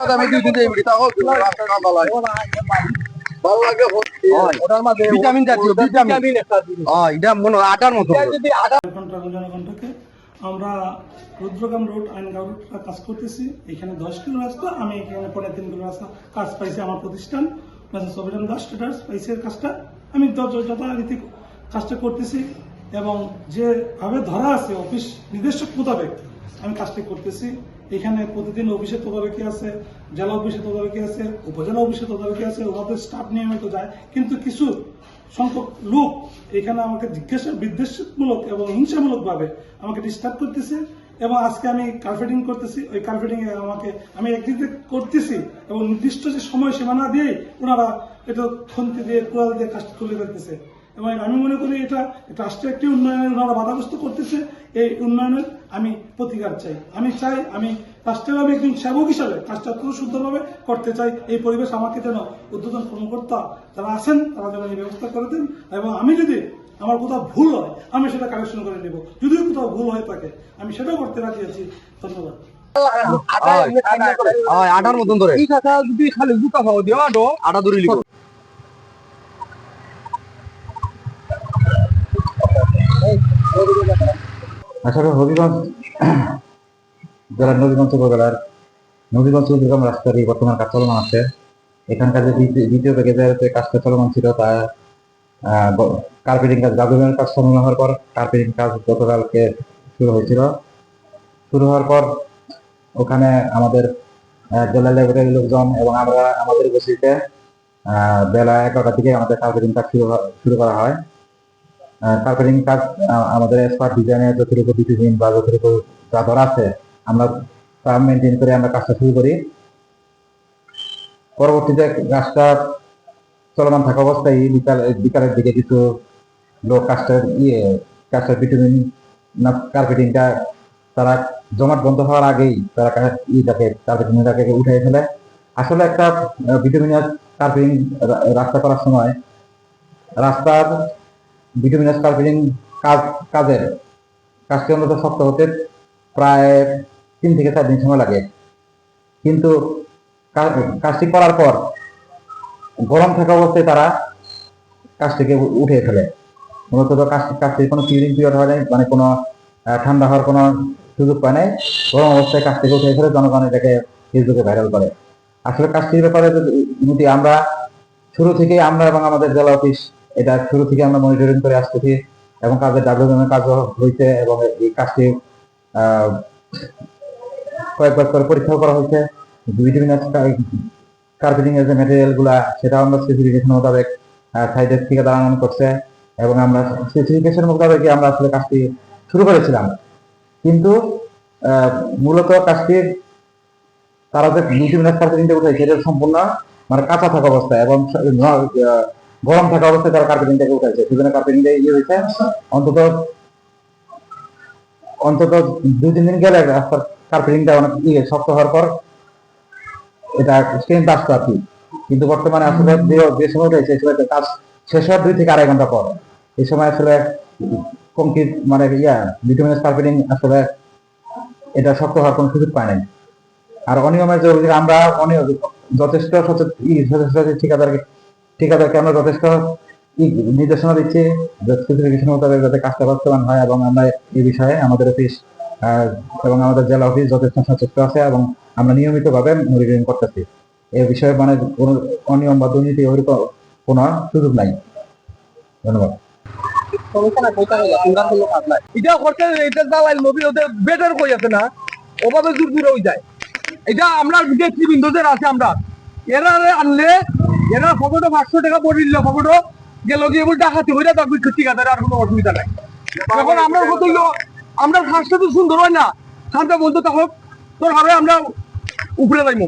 আমি দুই দিন যাই তাও রাস্তা না ভালো লাগে ভালো লাগে ওটার মধ্যে ভিটামিন জাতীয় ভিটামিন একটা জিনিস এটা মনে হয় আটার মতো যদি আটা জনগণকে আমরা রুদ্রগ্রাম রোড আইনগাঁও কাজ করতেছি। এখানে 10 কিলো রাস্তা, আমি এখানে 3.5 কিলো রাস্তা কাজ পাইছি। আমার প্রতিষ্ঠান অভিযান দাস ট্রেডার্স পাইছে কাজটা। আমি যথারীতি কাজটা করতেছি এবং যেভাবে ধরা আছে অফিস নির্দেশক মোতাবেক আমি কাজটি করতেছি। এখানে প্রতিদিন অফিসের তদারকি আছে, জেলা অফিসের তদারকি আছে, উপজেলা অফিসের তদারকি আছে, ওদের স্টাফ নিয়মিত যায়। কিন্তু কিছু সংখ্যক লোক এখানে আমাকে জিজ্ঞাসা বিদ্বেষমূলক এবং হিংসামূলক ভাবে আমাকে ডিস্টার্ব করতেছে এবং আজকে আমি কার্পেটিং করতেছি। ওই কার্পেটিং এ আমি একদিকে করতেছি এবং নির্দিষ্ট যে সময় সীমানা দিয়েই ওনারা এটা খন্তি দিয়ে কুড়াল দিয়ে কাজ তুলে ফেলতেছে এবং আমি মনে করি এটা রাষ্ট্রের একটি উন্নয়নের ওনারা বাধাগ্রস্ত করতেছে। এই উন্নয়নের আমি প্রতিকার চাই। আমি চাই আমি রাষ্ট্রের আমি একজন সেবক হিসাবে কাজটা খুব সুন্দরভাবে করতে চাই। এই পরিবেশ আমাকে যেন উদ্বোধন কর্মকর্তা যারা আছেন তারা যেন এই ব্যবস্থা করে দেন এবং আমি যদি আমার কোথাও ভুল হয় আমি সেটা কারেকশন করে নেব। যদিও কোথাও ভুল হয়ে থাকে আমি সেটাও করতে রাজি আছি। ধন্যবাদ। আটার মতন ধরে যদি খালি দুটা খাওয়া দিও আটা ধরে লিখো। আসলে হবিগঞ্জ জেলার নদীগঞ্জ উপজেলার নদীগঞ্জ চৌদ্দগ্রাম রাস্তার এই বর্তমান কাজ চলমান আছে। এখানকার যে দ্বিতীয় প্যাকেজের যে কাজটা চলমান ছিল তা কার্পেটিং কাজ জাদুঘরের কাজ সম্পন্ন হওয়ার পর কার্পেটিং কাজ গতকালকে শুরু হয়েছিল। শুরু হওয়ার পর ওখানে আমাদের জেলা ল্যাবরেটরির লোকজন এবং আমরা আমাদের উপস্থিতিতে বেলা 11টার দিকে আমাদের কার্পেটিং কাজ শুরু করা হয়। কার্পেটিং কাজ আমাদের এক্সপার্ট ডিজাইনের যতটুকু ডিজাইন বা যতটুকু যা ধরা আছে আমরা তা মেনটেন করে আমরা কাজটা শুরু করি। পরবর্তীতে কাজটা চলমান থাকা অবস্থায় বিকালের দিকে কিছু লোক কাজটার বিটুমিন কার্পেটিংটা তারা জমাট বন্ধ হওয়ার আগেই তারা কার্পেটিংটাকে উঠে ফেলে। আসলে একটা বিটুমিনাস কার্পেটিং রাস্তা করার সময় রাস্তার বিটুমিনাস কার্পেটিং কাজটি অন্তত শক্ত হতে প্রায় 3 থেকে 4 দিন সময় লাগে। কিন্তু কাজটি করার পর গরম থাকা অবস্থায় তারা কাজটিকে উঠে ফেলে। মূলত কাজটির কোনো কিউরিং পিরিয়ড হয় নাই, মানে কোনো ঠান্ডা হওয়ার কোনো সুযোগ পায় নাই। গরম অবস্থায় কাজ থেকে উঠে ফেলে জনগণ এটাকে ফেসবুকে ভাইরাল করে। আসলে কাজটির ব্যাপারে যদি আমরা শুরু থেকেই আমরা এবং আমাদের জেলা অফিস এটা শুরু থেকে আমরা মনিটরিং করে আসতেছি এবং কাজের ডাব্লিউএম এর কাজও হয়েছে এবং এই কাজটি কয়েকবার করে পরীক্ষা করা হয়েছে। কার্পেটিং এর যে ম্যাটেরিয়াল গুলা সেটা আমরা স্পেসিফিকেশন মোতাবেক সাইডের থেকে দাঁড়ানো করছে এবং আমরা স্পেসিফিকেশন মোতাবেক আমরা আসলে কাজটি শুরু করেছিলাম। কিন্তু মূলত কাজটির তারা যে বিটুমিনাস কার্পেটিংটা উঠেছে এটা সম্পূর্ণ মানে কাঁচা থাকা অবস্থায় এবং গরম থাকা অবস্থায় তারা কার্পেটিংটাকে উঠেছে। সেজন্য কার্পেটিংটা হয়েছে অন্তত 2-3 দিন গেলে রাস্তার কার্পেটিংটা অনেক শক্ত হওয়ার পর এটা স্ট্রেন্থ আসতো আর কি। কিন্তু বর্তমানে আসলে যে সময় উঠেছে কাজ শেষ হওয়ার 2 থেকে 2.5 ঘন্টা পর এই সময় আসলে কংক্রিট মানে বিটুমিনাস কার্পেটিং আসলে এটা শক্ত হওয়ার কোনো সুযোগ পায় নাই। আর অনিয়মের যে আমরা যথেষ্ট ঠিকাদারকে আমরা যথেষ্ট নির্দেশনা দিচ্ছি স্পেসিফিকেশন মোতাবেক যাতে কাজটা বাস্তবায়ন হয় এবং আমরা এই বিষয়ে আমাদের অফিস এবং আমাদের জেলা অফিস যথেষ্ট সচেষ্ট আছে এবং আমরা নিয়মিতভাবে মনিটরিং করতেছি। এই বিষয়ে মানে কোনো অনিয়ম বা দুর্নীতি কোনো সুযোগ নাই। ধন্যবাদ। এটা করতে এটা দালাল নবী ওদের বেটার কই আছে না ওভাবে দূর দূর হয়ে যায়। এটা আমরা নেতৃবৃন্দদের আছে আমরা এরা আনলে এরা ফটো 500 টাকা পড়ে দিল ফটো গেল গিয়ে বল ডাকাতি হইরা তার ঠিকাদার আর কোনো অসুবিধা নাই। এখন আমরা কত আমরা ফার্স্টে তো সুন্দর হয় না শান্ত বলতো তখন তোর ভাবে আমরা উপরে যাইমু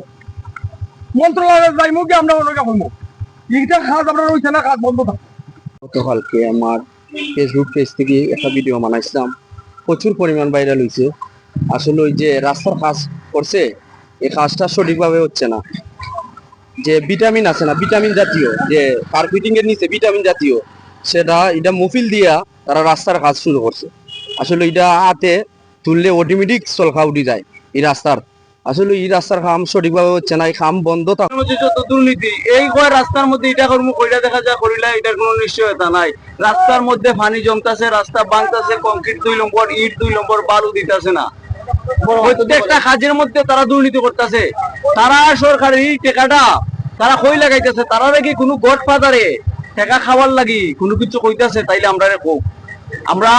মন্ত্রণালয়ে যাইমু কি আমরা অনেক হইমু এইটা কাজ আমরা হইছে না কাজ বন্ধ থাকে। গতকালকে আমার ফেসবুক পেজ থেকে একটা ভিডিও বানাইছিলাম, প্রচুর পরিমাণ ভাইরাল হয়েছে। আসলে ওই যে রাস্তার কাজ করছে এই কাজটা সঠিকভাবে হচ্ছে না। যে ভিটামিন আছে না, ভিটামিন জাতীয় যে কার্পেটিং এর নিচে ভিটামিন জাতীয় এটা মুফিল দিয়া তারা রাস্তার কাজ শুরু করছে। আসলে এটা হাতে তুললে অটোমেটিক চলখা উঠে যায় এই রাস্তার আসলে এই রাস্তার কাম সঠিকভাবে হচ্ছে না, এই কাম বন্ধ থাক যত দুর্নীতি এই কয় রাস্তার মধ্যে এটা করবো কইরা দেখা যায় করিলা এটার কোনো নিশ্চয়তা নাই। রাস্তার মধ্যে পানি জমতাছে, রাস্তা ভাঙতাছে, কংক্রিট 2 নম্বর, ইট 2 নম্বর, বালু দিতেছে না। প্রত্যেকটা কাজের মধ্যে তারা দুর্নীতি করতেছে। তারা সরকারি টাকাটা তারা কই লাগাইতেছে, তারা নাকি কোনো গড ফাদারে টাকা খাওয়ার লাগি কোনো কিছু কইতাছে, তাইলে আমরা রেখো, আমরা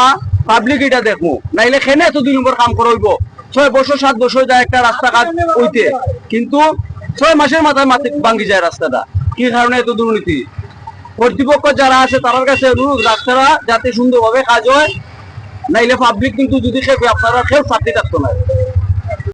পাবলিক এটা দেখবো, নাইলে খেনে এত 2 নম্বর কাম করইব। 6 বছর 7 বছর যায় একটা রাস্তা কাজ হইতে, কিন্তু 6 মাসের মাথায় মাটি ভাঙ্গি যায় রাস্তাটা। কি কারণে এত দুর্নীতি? কর্তৃপক্ষ যারা আছে তার কাছে অনুরোধ রাস্তাটা যাতে সুন্দরভাবে কাজ হয়, নাইলে পাবলিক কিন্তু যদি আপনারা কেউ চাকরি থাকতো না।